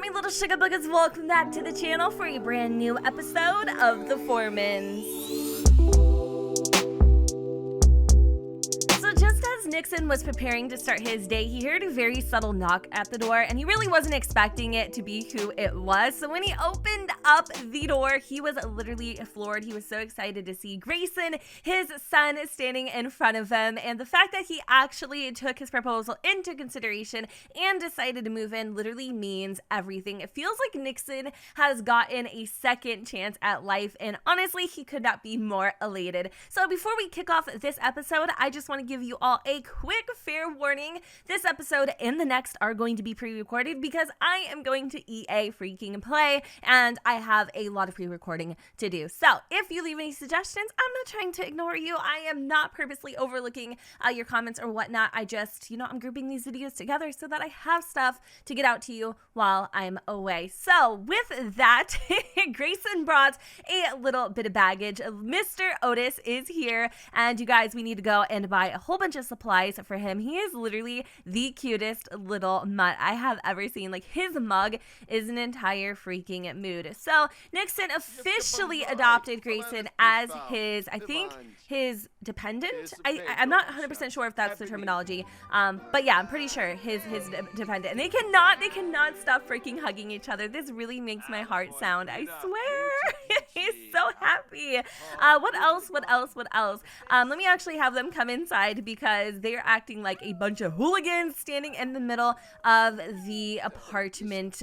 my little sugar buggers? Welcome back to the channel for a brand new episode of the Foreman'S. So just as Nixon was preparing to start his day, he heard a very subtle knock at the door, and he really wasn't expecting it to be who it was. So when he opened up the door, he was literally floored. He was so excited to see Greyson, his son, standing in front of him, and the fact that he actually took his proposal into consideration and decided to move in literally means everything. It feels like Nixon has gotten a second chance at life, and honestly, he could not be more elated. So before we kick off this episode, I just want to give you all a quick fair warning. This episode and the next are going to be pre-recorded because I am going to EA freaking play, and I have a lot of pre-recording to do. So if you leave any suggestions, I'm not trying to ignore you. I am not purposely overlooking your comments or whatnot. I just, I'm grouping these videos together so that I have stuff to get out to you while I'm away. So with that, Greyson brought a little bit of baggage. Mr. Otis is here, and you guys, we need to go and buy a whole bunch of supplies for him. He is literally the cutest little mutt I have ever seen. Like, his mug is an entire freaking mood. So Nixon officially adopted Greyson as his, I think, his dependent. I'm not 100% sure if that's the terminology, but yeah, I'm pretty sure his dependent. And they cannot stop freaking hugging each other. This really makes my heart sound, I swear. He's so happy. What else? Let me actually have them come inside because they're acting like a bunch of hooligans standing in the middle of the apartment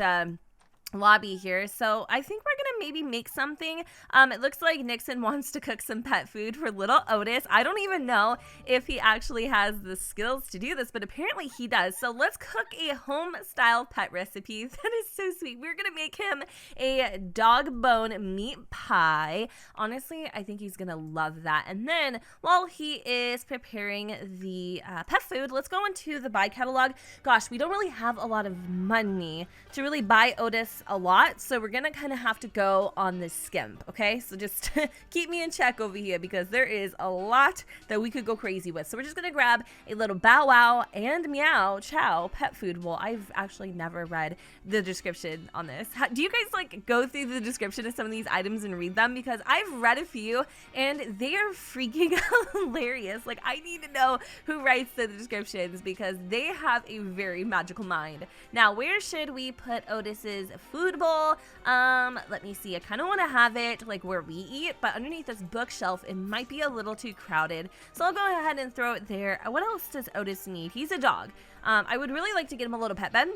lobby here. So I think we're gonna maybe make something. It looks like Nixon wants to cook some pet food for little Otis. I don't even know if he actually has the skills to do this, but apparently he does. So let's cook a home style pet recipe. That is so sweet. We're gonna make him a dog bone meat pie. Honestly, I think he's gonna love that. And then while he is preparing the pet food, let's go into the buy catalog. Gosh, we don't really have a lot of money to really buy Otis a lot, so we're gonna kind of have to go on this skimp, okay? So just keep me in check over here because there is a lot that we could go crazy with. So we're just gonna grab a little Bow Wow and Meow Chow pet food. Well, I've actually never read the description on this. Do you guys like go through the description of some of these items and read them? Because I've read a few and they are freaking hilarious. Like, I need to know who writes the descriptions because they have a very magical mind. Now, where should we put Otis's food bowl? Let me see. I kind of want to have it like where we eat, but underneath this bookshelf it might be a little too crowded, so I'll go ahead and throw it there. What else does Otis need? He's a dog. I would really like to get him a little pet bed,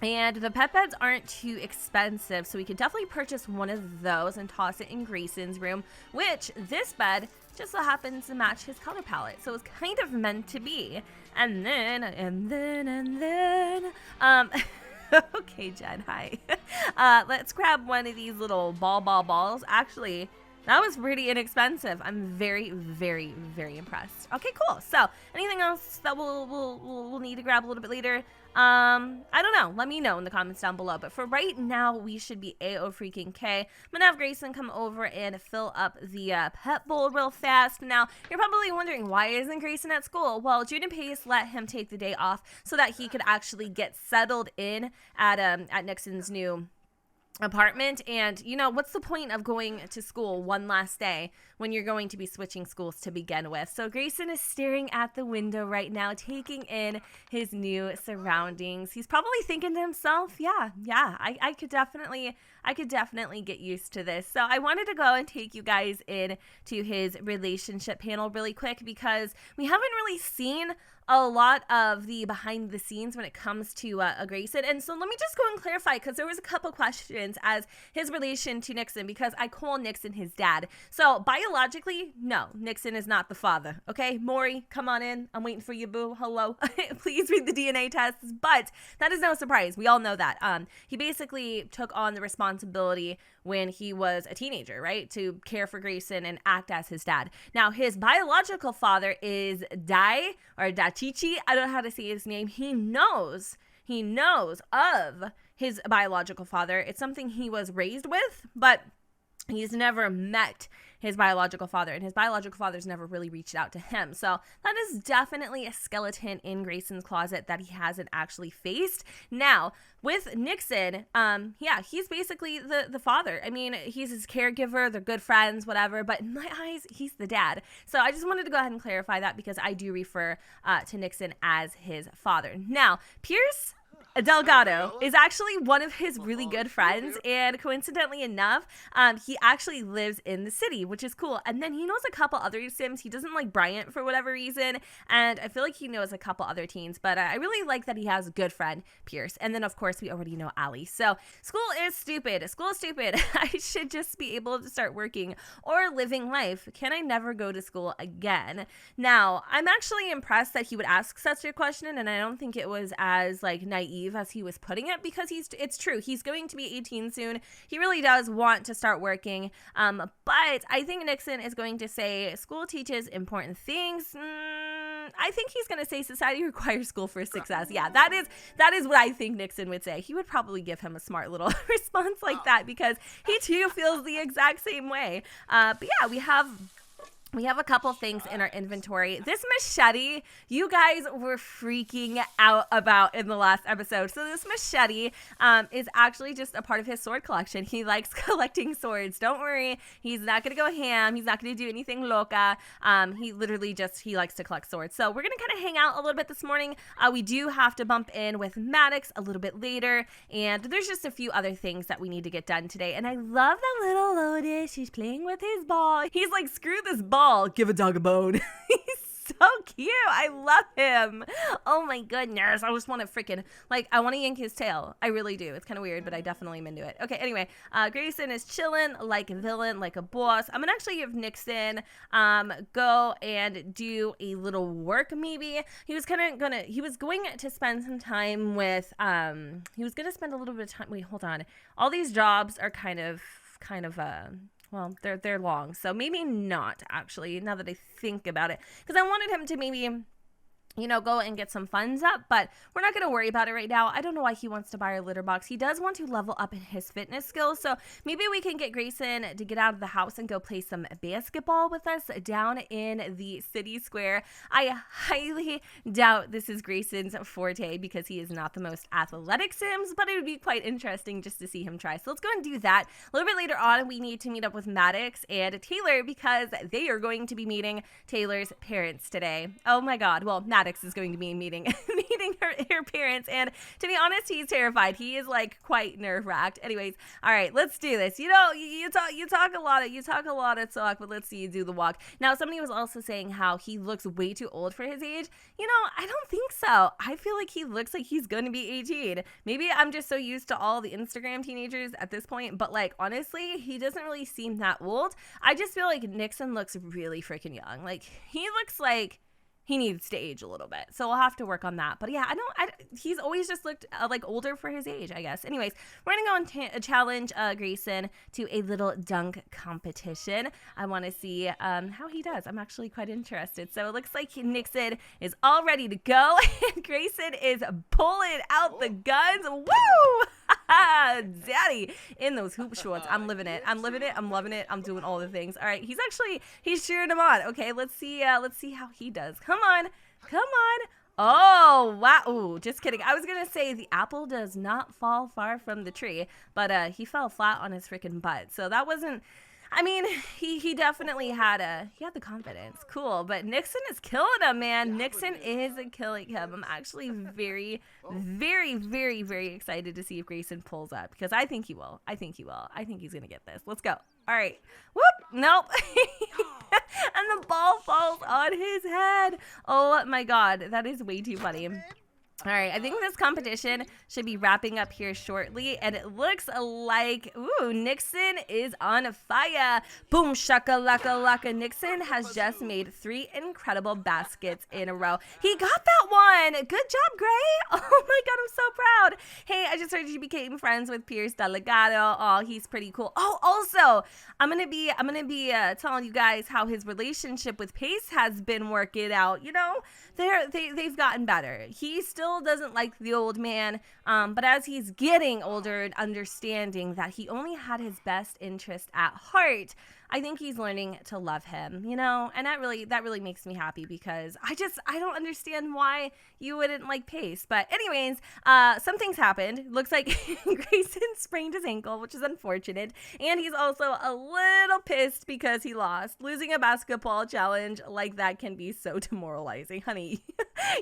and the pet beds aren't too expensive, so we could definitely purchase one of those and toss it in Greyson's room, which this bed just so happens to match his color palette, so it's kind of meant to be. And then okay, Jen, hi. Let's grab one of these little balls. Actually, that was pretty inexpensive. I'm very, very, very impressed. Okay, cool. So, anything else that we'll need to grab a little bit later? I don't know. Let me know in the comments down below. But for right now, we should be A-O-freaking-K. I'm gonna have Greyson come over and fill up the pet bowl real fast. Now, you're probably wondering, why isn't Greyson at school? Well, Jude and Pace let him take the day off so that he could actually get settled in at Nixon's new apartment. And what's the point of going to school one last day when you're going to be switching schools to begin with? So Greyson is staring at the window right now, taking in his new surroundings. He's probably thinking to himself, yeah, I could definitely get used to this. So I wanted to go and take you guys in to his relationship panel really quick because we haven't really seen a lot of the behind the scenes when it comes to Greyson. And so let me just go and clarify, because there was a couple questions as his relation to Nixon, because I call Nixon his dad. So biologically, no, Nixon is not the father. Okay, Maury, come on in. I'm waiting for you, boo. Hello. Please read the DNA tests. But that is no surprise. We all know that. He basically took on the responsibility when he was a teenager, right, to care for Greyson and act as his dad. Now, his biological father is Dachichi. I don't know how to say his name. He knows of his biological father. It's something he was raised with, but he's never met his biological father, and his biological father's never really reached out to him. So that is definitely a skeleton in Greyson's closet that he hasn't actually faced. Now, with Nixon, he's basically the father. I mean, he's his caregiver, they're good friends, whatever, but in my eyes, he's the dad. So I just wanted to go ahead and clarify that because I do refer to Nixon as his father. Now, Pierce Delgado is actually one of his really good friends, and coincidentally enough, he actually lives in the city, which is cool. And then he knows a couple other Sims. He doesn't like Bryant for whatever reason, and I feel like he knows a couple other teens, but I really like that he has a good friend, Pierce. And then, of course, we already know Allie. So school is stupid. School is stupid. I should just be able to start working or living life. Can I never go to school again? Now, I'm actually impressed that he would ask such a question, and I don't think it was as like naive as he was putting it, because it's true. He's going to be 18 soon. He really does want to start working. But I think Nixon is going to say school teaches important things. I think he's going to say society requires school for success. Yeah, that is what I think Nixon would say. He would probably give him a smart little response like that, because he too feels the exact same way. But yeah, we have a couple things in our inventory. This machete, you guys were freaking out about in the last episode. So this machete is actually just a part of his sword collection. He likes collecting swords. Don't worry. He's not going to go ham. He's not going to do anything loca. He likes to collect swords. So we're going to kind of hang out a little bit this morning. We do have to bump in with Maddox a little bit later. And there's just a few other things that we need to get done today. And I love that little Otis. He's playing with his ball. He's like, screw this ball. Give a dog a bone. He's so cute. I love him. Oh my goodness. I just want to I want to yank his tail. I really do. It's kind of weird, but I definitely am into it. Okay, anyway, Greyson is chilling like a villain, like a boss. I'm gonna actually have Nixon go and do a little work maybe. He was going to spend some time with, he was going to spend a little bit of time. Wait, hold on. All these jobs are kind of well, they're long, so maybe not, actually, now that I think about it, because I wanted him to maybe, go and get some funds up, but we're not going to worry about it right now. I don't know why he wants to buy our litter box. He does want to level up in his fitness skills, so maybe we can get Greyson to get out of the house and go play some basketball with us down in the city square. I highly doubt this is Greyson's forte, because he is not the most athletic Sims, but it would be quite interesting just to see him try. So let's go and do that. A little bit later on, we need to meet up with Maddox and Taylor, because they are going to be meeting Taylor's parents today. Oh my god. Well, Maddox is going to be meeting her parents, and to be honest, he's terrified. He is like quite nerve-wracked. Anyways, all right, let's do this. You talk a lot of talk, but let's see you do the walk. Now, somebody was also saying how he looks way too old for his age. I don't think so. I feel like he looks like he's going to be 18. Maybe I'm just so used to all the Instagram teenagers at this point, but like honestly, he doesn't really seem that old. I just feel like Nixon looks really freaking young. Like he looks like he needs to age a little bit. So we'll have to work on that. But yeah, he's always just looked like older for his age, I guess. Anyways, we're going to go and challenge Greyson to a little dunk competition. I want to see how he does. I'm actually quite interested. So it looks like Nixon is all ready to go, and Greyson is pulling out the guns. Woo! Daddy in those hoop shorts. I'm living it. I'm loving it. I'm doing all the things. All right, he's cheering him on. Okay, let's see how he does. Come on. Oh, wow. Ooh, just kidding. I was going to say the apple does not fall far from the tree, but he fell flat on his freaking butt. So that wasn't, he definitely had the confidence. Cool. But Nixon is killing him, man. Nixon is killing him. I'm actually very, very, very, very excited to see if Greyson pulls up, because I think he will. I think he's going to get this. Let's go. All right. Whoop. Nope. And the ball falls on his head. Oh my god. That is way too funny. All right, I think this competition should be wrapping up here shortly, and it looks like, Nixon is on fire. Boom, shaka laka laka. Nixon has just made 3 incredible baskets in a row. He got that one. Good job, Gray. Oh my god, I'm so proud. Hey, I just heard you became friends with Pierce Delgado. Oh, he's pretty cool. Oh, also, I'm gonna be telling you guys how his relationship with Pace has been working out. They've gotten better. He still still doesn't like the old man, but as he's getting older and understanding that he only had his best interest at heart, I think he's learning to love him, you know, and that really makes me happy, because I don't understand why you wouldn't like Pace. But anyways, some things happened. Looks like Greyson sprained his ankle, which is unfortunate, and he's also a little pissed because he lost. Losing a basketball challenge like that can be so demoralizing, honey.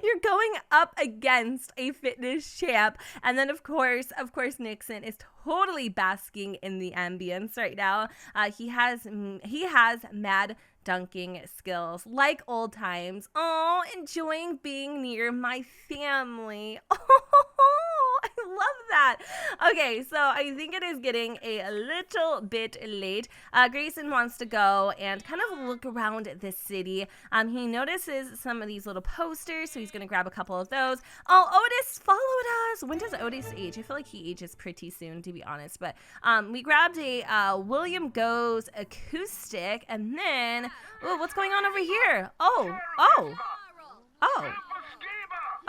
You're going up against a fitness champ, and then of course Nixon is totally basking in the ambience right now. He has mad dunking skills like old times. Oh, enjoying being near my family. Oh, I love that. Okay, so I think it is getting a little bit late. Greyson wants to go and kind of look around the city. He notices some of these little posters, so he's going to grab a couple of those. Oh, Otis followed us. When does Otis age? I feel like he ages pretty soon, to be honest. But we grabbed a William Goes acoustic, and then, oh, what's going on over here? Oh.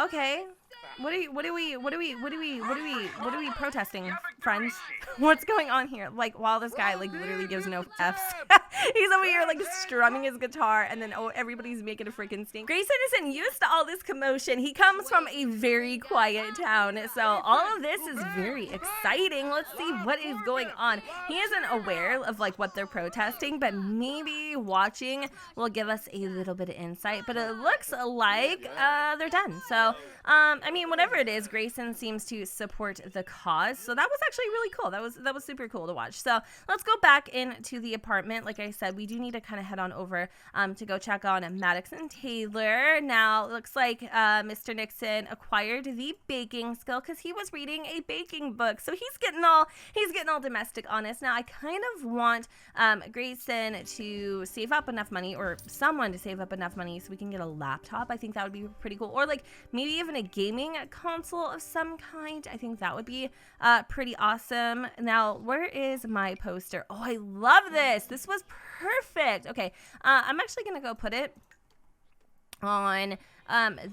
Okay. What are we protesting, friends? What's going on here? Like, while this guy like literally gives no F's. He's over here like strumming his guitar, and then everybody's making a freaking stink. Greyson isn't used to all this commotion. He comes from a very quiet town, so all of this is very exciting. Let's see what is going on. He isn't aware of like what they're protesting, but maybe watching will give us a little bit of insight. But it looks like they're done. So I mean, whatever it is, Greyson seems to support the cause. So that was actually really cool. That was super cool to watch. So let's go back into the apartment. Like I said, we do need to kind of head on over to go check on Maddox and Taylor. Now, it looks like Mr. Nixon acquired the baking skill because he was reading a baking book. So he's getting all domestic honest. Now, I kind of want Greyson to save up enough money, or someone to save up enough money so we can get a laptop. I think that would be pretty cool. Or like maybe even a gaming console of some kind. I think that would be pretty awesome. Now, where is my poster? Oh, I love this. This was perfect. Okay, I'm actually gonna go put it on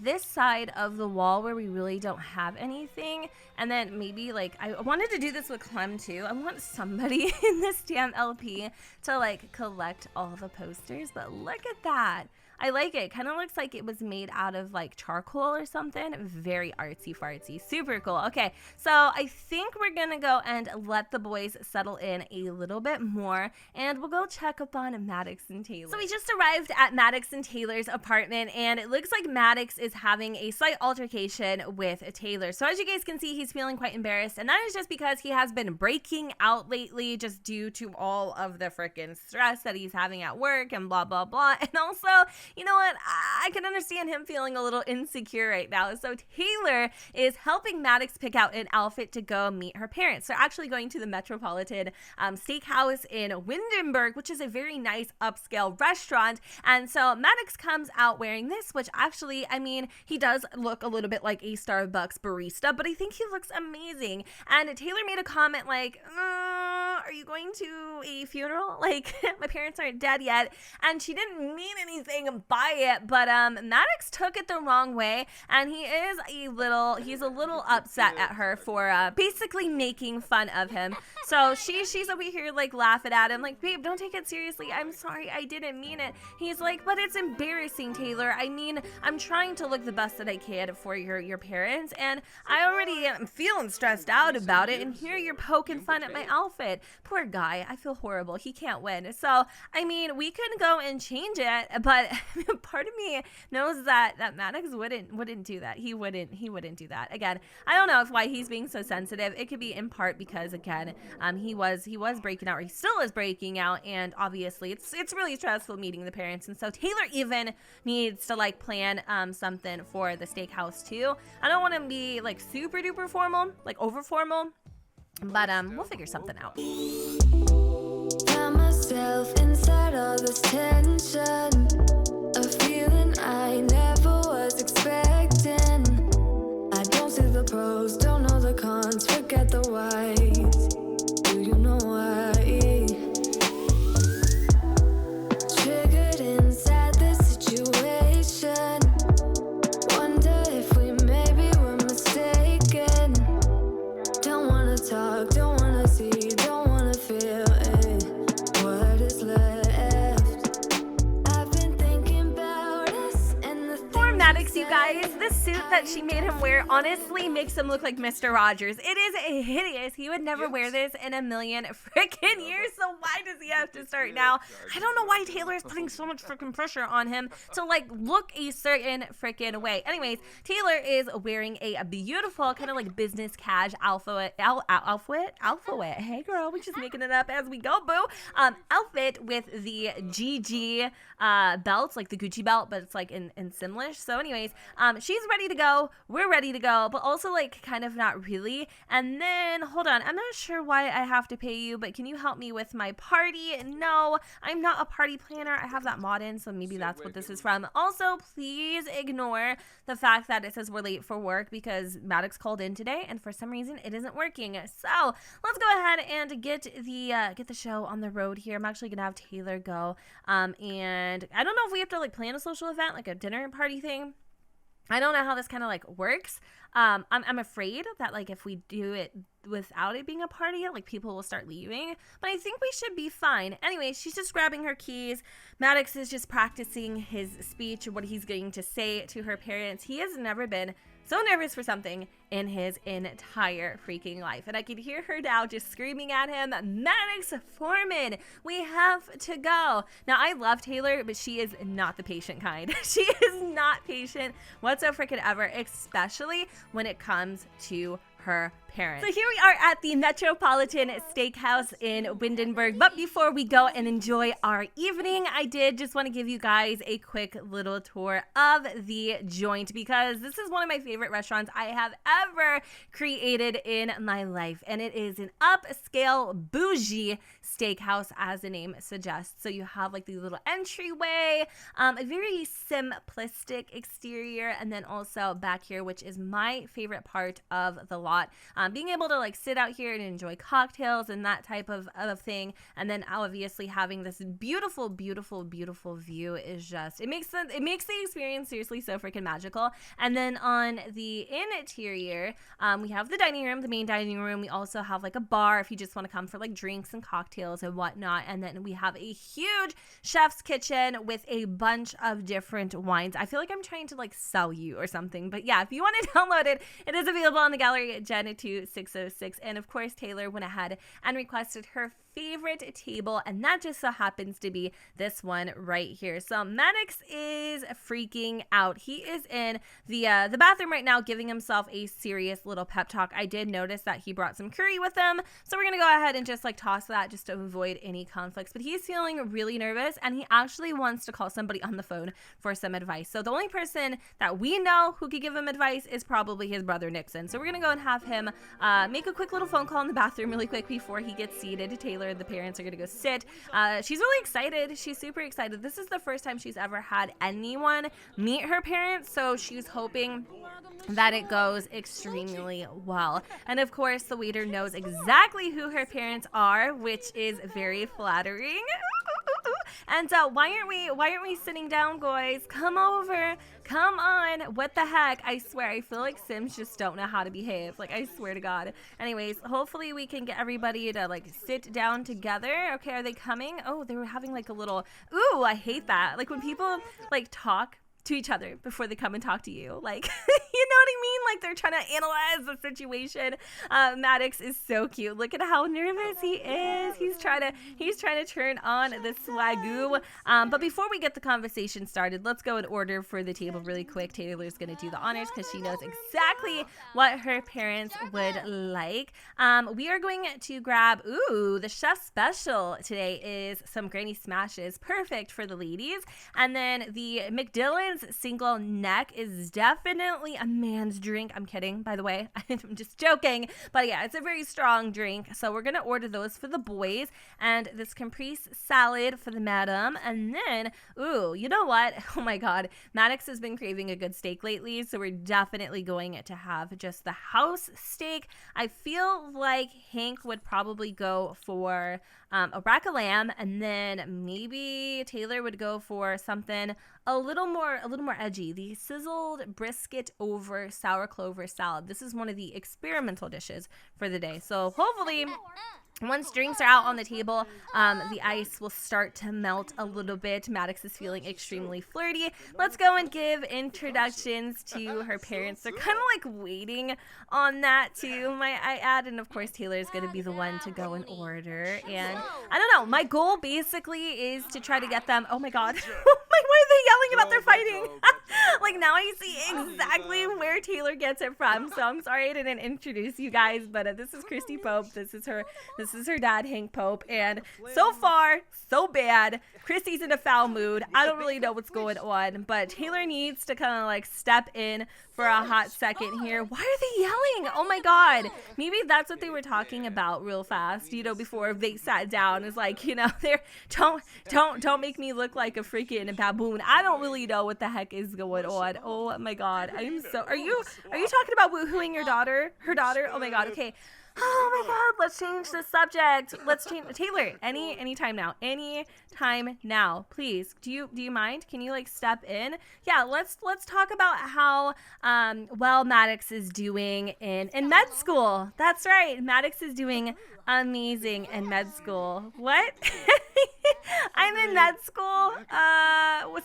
this side of the wall where we really don't have anything, and then maybe like I wanted to do this with Clem too. I want somebody in this damn LP to like collect all the posters, but look at that. I like it. Kind of looks like it was made out of like charcoal or something. Very artsy fartsy. Super cool. Okay, so I think we're gonna go and let the boys settle in a little bit more, and we'll go check up on Maddox and Taylor. So we just arrived at Maddox and Taylor's apartment, and it looks like Maddox is having a slight altercation with Taylor. So as you guys can see, he's feeling quite embarrassed, and that is just because he has been breaking out lately just due to all of the freaking stress that he's having at work and blah, blah, blah. And also, you know what? I can understand him feeling a little insecure right now. So Taylor is helping Maddox pick out an outfit to go meet her parents. They're actually going to the Metropolitan Steakhouse in Windenburg, which is a very nice upscale restaurant. And so Maddox comes out wearing this, which actually, I mean, he does look a little bit like a Starbucks barista, but I think he looks amazing. And Taylor made a comment like, are you going to a funeral? Like, my parents aren't dead yet. And she didn't mean anything by it, but Maddox took it the wrong way, and he's a little upset at her for basically making fun of him. So she's over here like laughing at him like, babe, don't take it seriously. I'm sorry, I didn't mean it. He's like, but it's embarrassing, Taylor. I mean, I'm trying to look the best that I can for your parents, and I already am feeling stressed out about it, and here you're poking fun at my outfit. Poor guy. I feel horrible. He can't win. So, I mean, we could go and change it, but part of me knows that Maddox wouldn't do that. He wouldn't do that. Again, I don't know why he's being so sensitive. It could be in part because, again, he was breaking out, or he still is breaking out, and obviously it's really stressful meeting the parents. And so Taylor even needs to like plan something for the steakhouse too. I don't want to be like super duper formal, like over formal, but we'll figure something out. Found myself inside all this tension, a feeling I never was expecting. I don't see the pros, don't know the cons, forget the whys. Do you know why? Triggered inside this situation. Wonder if we maybe were talk, don't wanna see, don't wanna feel it. What is left? I've been thinking about us and the Poor things Maddox, we you guys, said. the suit that she made him wear honestly makes him look like Mr. Rogers. It is hideous. He would never wear this in a million freaking years, so why does he have to start now? I don't know why Taylor is putting so much freaking pressure on him to like look a certain freaking way. Anyways, Taylor is wearing a beautiful kind of like business cash outfit. Hey girl, we just making it up as we go, boo. Outfit with the GG belts, like the Gucci belt, but it's like in Simlish. So anyways, she's ready to go. We're ready to go, but also like kind of not really. And then hold on, I'm not sure why I have to pay you, but can you help me with my party? No, I'm not a party planner. I have that mod in, so maybe that's what this is from. Also, please ignore the fact that it says we're late for work because Maddox called in today and for some reason it isn't working. So let's go ahead and get the show on the road here. I'm actually gonna have Taylor go. And I don't know if we have to like plan a social event, like a dinner party thing. I don't know how this kind of like works. I'm afraid that like if we do it without it being a party, like people will start leaving, but I think we should be fine. Anyway, she's just grabbing her keys. Maddox is just practicing his speech, what he's going to say to her parents. He has never been so nervous for something in his entire freaking life. And I can hear her now just screaming at him, Maddox Foreman, we have to go. Now, I love Taylor, but she is not the patient kind. She is not patient whatsoever freaking ever, especially when it comes to her parents. So here we are at the Metropolitan Steakhouse in Windenburg. But before we go and enjoy our evening, I did just want to give you guys a quick little tour of the joint because this is one of my favorite restaurants I have ever created in my life. And it is an upscale bougie steakhouse, as the name suggests. So you have like the little entryway, a very simplistic exterior, and then also back here, which is my favorite part of the lot. Being able to like sit out here and enjoy cocktails and that type of thing, and then obviously having this beautiful view is just, it makes the experience seriously so freaking magical. And then on the interior, we have the dining room, the main dining room. We also have like a bar if you just want to come for like drinks and cocktails and whatnot. And then we have a huge chef's kitchen with a bunch of different wines. I feel like I'm trying to like sell you or something, but yeah, if you want to download it, it is available on the gallery at Gen 2606. And of course, Taylor went ahead and requested her favorite table, and that just so happens to be this one right here. So Maddox is freaking out. He is in the bathroom right now giving himself a serious little pep talk. I did notice that he brought some curry with him, so we're gonna go ahead and just like toss that just to avoid any conflicts. But he's feeling really nervous, and he actually wants to call somebody on the phone for some advice. So the only person that we know who could give him advice is probably his brother Nixon. So we're gonna go and have him make a quick little phone call in the bathroom really quick before he gets seated. Taylor and the parents are gonna go sit. She's really excited. She's super excited. This is the first time she's ever had anyone meet her parents, so she's hoping that it goes extremely well. And of course, the waiter knows exactly who her parents are, which is very flattering. And why aren't we sitting down, guys? Come over. Come on. What the heck? I swear, I feel like Sims just don't know how to behave. Like, I swear to God. Anyways, hopefully we can get everybody to like sit down together. Okay, are they coming? Oh, they were having like a little, ooh, I hate that. Like when people like talk to each other before they come and talk to you, like you know what I mean, like they're trying to analyze the situation. Maddox is so cute. Look at how nervous he is. He's trying to turn on the swagoo. But before we get the conversation started, let's go in order for the table really quick. Taylor's gonna do the honors because she knows exactly what her parents would like. We are going to grab, ooh, the chef special today is some granny smashes, perfect for the ladies. And then the McDillan's single neck is definitely a man's drink. I'm kidding, by the way. I'm just joking. But yeah, it's a very strong drink. So we're going to order those for the boys. And this caprese salad for the madam. And then, ooh, you know what? Oh my God. Maddox has been craving a good steak lately. So we're definitely going to have just the house steak. I feel like Hank would probably go for a rack of lamb. And then maybe Taylor would go for something a little more edgy, the sizzled brisket over sour clover salad. This is one of the experimental dishes for the day. So hopefully, once drinks are out on the table, the ice will start to melt a little bit. Maddox is feeling extremely flirty. Let's go and give introductions to her parents. They're kind of like waiting on that too, might I add. And of course, Taylor is going to be the one to go and order. And I don't know. My goal basically is to try to get them. Oh my God. Like, why are they yelling about their fighting? Like, now I see exactly where Taylor gets it from. So I'm sorry I didn't introduce you guys, but this is Christy Pope. This is her dad, Hank Pope, and so far, so bad. Christy's in a foul mood. I don't really know what's going on, but Taylor needs to kind of like step in for a hot second here. Why are they yelling? Oh my God. Maybe that's what they were talking about real fast, before they sat down. It's like, they're don't make me look like a freaking baboon. I don't really know what the heck is going on. Oh my God. Are you talking about woohooing your daughter? Her daughter? Oh my God. Okay. Oh my God, let's change the subject. Let's change Taylor. Any time now, please. Do you mind? Can you like step in? Yeah, let's talk about how well Maddox is doing in med school. That's right. Maddox is doing amazing in med school. What? I'm in med school?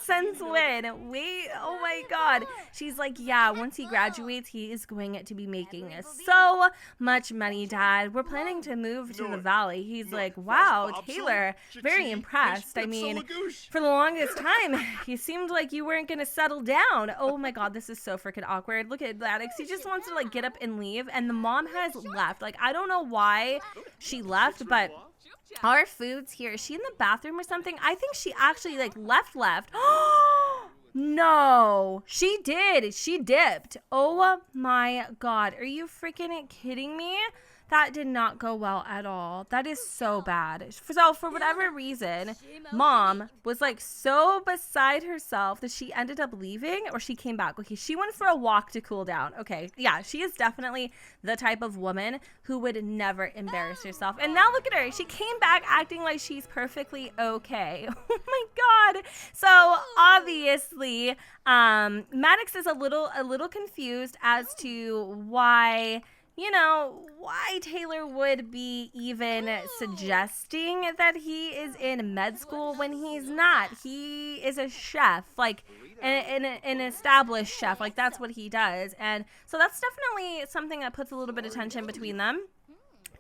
Since when? Wait, oh my God. She's like, yeah, once he graduates, he is going to be making so much money, Dad. We're planning to move to the Valley. He's like, wow, Taylor, very impressed. I mean, for the longest time, you seemed like you weren't going to settle down. Oh my God, this is so freaking awkward. Look at Maddox. He just wants to like get up and leave, and the mom has left. Like, I don't know why she left, but our food's here. Is she in the bathroom or something? I think she actually like left. No, she did. She dipped. Oh my God. Are you freaking kidding me? That did not go well at all. That is so bad. So for whatever reason, Mom was like so beside herself that she ended up leaving, or she came back. Okay, she went for a walk to cool down. Okay, yeah, she is definitely the type of woman who would never embarrass herself. And now look at her. She came back acting like she's perfectly okay. Oh my God. So obviously, Maddox is a little confused as to why Taylor would be even suggesting that he is in med school when he's not. He is a chef, like an established chef. Like, that's what he does. And so that's definitely something that puts a little bit of tension between them.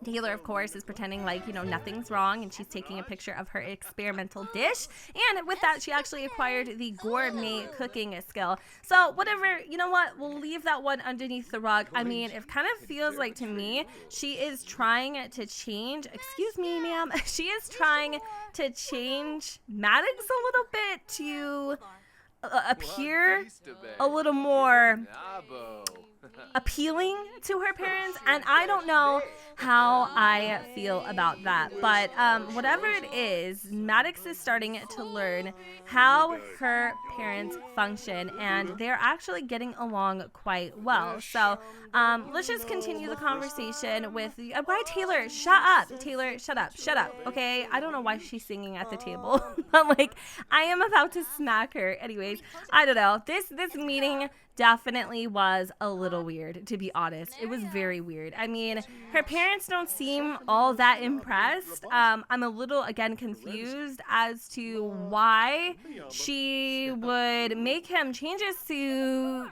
Taylor, of course, is pretending like, nothing's wrong, and she's taking a picture of her experimental dish. And with that, she actually acquired the gourmet cooking skill. So whatever, you know what? We'll leave that one underneath the rug. I mean, it kind of feels like to me, she is trying to change, excuse me, ma'am, she is trying to change Maddox a little bit to appear a little more appealing to her parents, and I don't know how I feel about that, but whatever it is, Maddox is starting to learn how her parents function, and they're actually getting along quite well. So let's just continue the conversation with why Taylor, shut up. Taylor, shut up, okay? I don't know why she's singing at the table, but like, I am about to smack her. Anyways, I don't know, this meeting definitely was a little weird, to be honest. It was very weird. I mean, her parents don't seem all that impressed. I'm a little, again, confused as to why she would make him change his suit,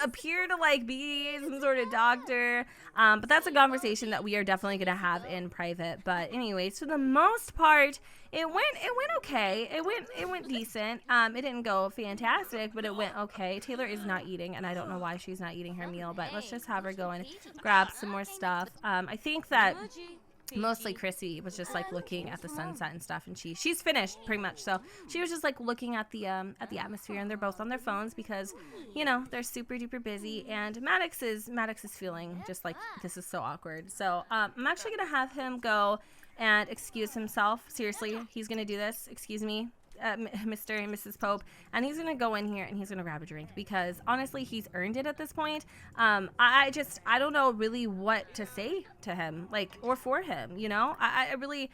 appear to like be some sort of doctor. But that's a conversation that we are definitely going to have in private. But anyways, for the most part, it went okay. It went decent. It didn't go fantastic, but it went okay. Taylor is not eating, and I don't know why she's not eating her meal, but let's just have her go and grab some more stuff. I think that mostly Chrissy was just like looking at the sunset and stuff, and she's finished pretty much. So she was just like looking at the atmosphere, and they're both on their phones because they're super duper busy. And Maddox is feeling just like this is so awkward. So I'm actually gonna have him go and excuse himself. Seriously, he's gonna do this. Excuse me, Mr. and Mrs. Pope, and he's gonna go in here and he's gonna grab a drink because honestly, he's earned it at this point. I don't know really what to say to him, like, or for him. I really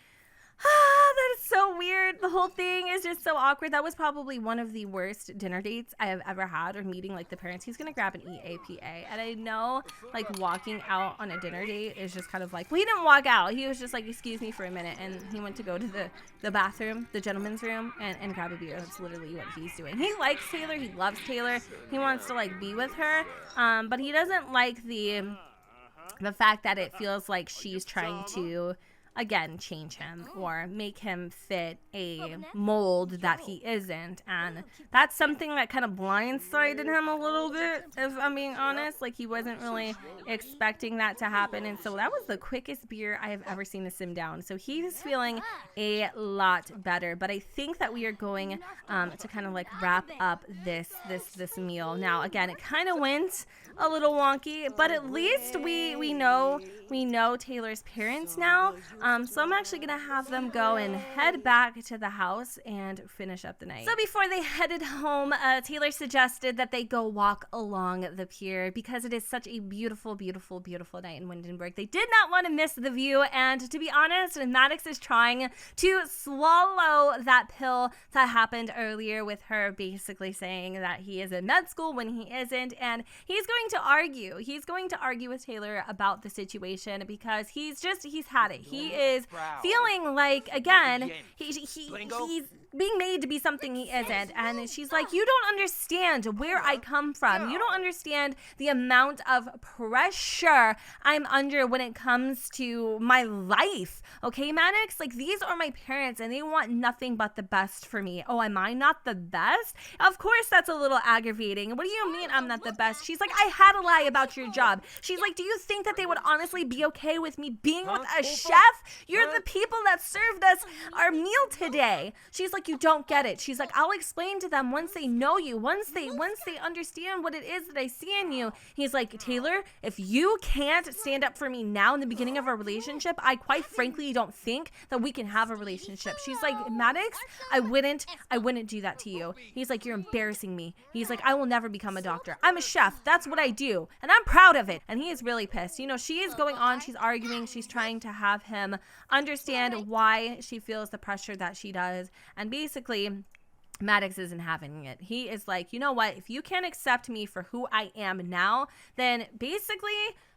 That is so weird. The whole thing is just so awkward. That was probably one of the worst dinner dates I have ever had, or meeting like the parents. He's gonna grab an EAPA, and I know like walking out on a dinner date is just kind of like, well, he didn't walk out. He was just like, excuse me for a minute, and he went to go to the bathroom, the gentleman's room, and grab a beer. That's literally what he's doing. He likes Taylor. He loves Taylor. He wants to like be with her, but he doesn't like the fact that it feels like she's trying to, again, change him or make him fit a mold that he isn't. And that's something that kind of blindsided him a little bit, if I'm being honest. Like, he wasn't really expecting that to happen. And so that was the quickest beer I have ever seen to sim down. So he's feeling a lot better. But I think that we are going to kind of like wrap up this meal. Now, again, it kind of went a little wonky, but at least we know Taylor's parents now. So I'm actually gonna have them go and head back to the house and finish up the night. So before they headed home, Taylor suggested that they go walk along the pier because it is such a beautiful, beautiful, beautiful night in Windenburg. They did not want to miss the view, and to be honest, Maddox is trying to swallow that pill that happened earlier with her basically saying that he is in med school when he isn't, and he's going to argue. He's going to argue with Taylor about the situation because he's had it. He is feeling like, again, he's being made to be something he isn't. And she's like, you don't understand where I come from. You don't understand the amount of pressure I'm under when it comes to my life. Okay, Maddox? Like, these are my parents and they want nothing but the best for me. Oh, am I not the best? Of course, that's a little aggravating. What do you mean I'm not the best? She's like, I had to lie about your job. She's like, do you think that they would honestly be okay with me being with a chef? You're the people that served us our meal today. She's like, you don't get it. She's like, I'll explain to them once they know you, once they understand what it is that I see in you. He's like, Taylor, if you can't stand up for me now in the beginning of our relationship, I quite frankly don't think that we can have a relationship. She's like, Maddox, I wouldn't do that to you. He's like, you're embarrassing me. He's like, I will never become a doctor. I'm a chef. That's what I do. And I'm proud of it. And he is really pissed. You know, she is going on. She's arguing. She's trying to have him understand why she feels the pressure that she does. And basically, Maddox isn't having it. He is like, you know what? If you can't accept me for who I am now, then basically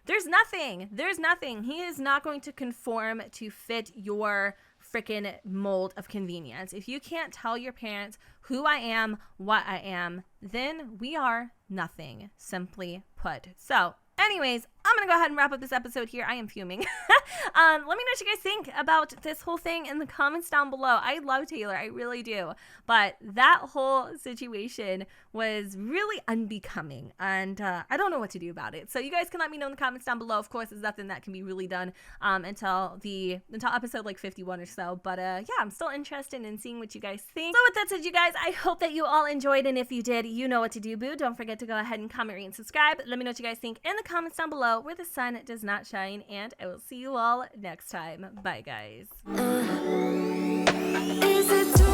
there's nothing. There's nothing. He is not going to conform to fit your freaking mold of convenience. If you can't tell your parents who I am, what I am, then we are nothing, simply put. So anyways, I'm going to go ahead and wrap up this episode here. I am fuming. Let me know what you guys think about this whole thing in the comments down below. I love Taylor. I really do. But that whole situation was really unbecoming. And I don't know what to do about it. So you guys can let me know in the comments down below. Of course, there's nothing that can be really done until episode like 51 or so. But yeah, I'm still interested in seeing what you guys think. So with that said, you guys, I hope that you all enjoyed. And if you did, you know what to do, boo. Don't forget to go ahead and comment, rate, and subscribe. Let me know what you guys think in the comments down below, where the sun does not shine, and I will see you all next time. Bye, guys. Is it too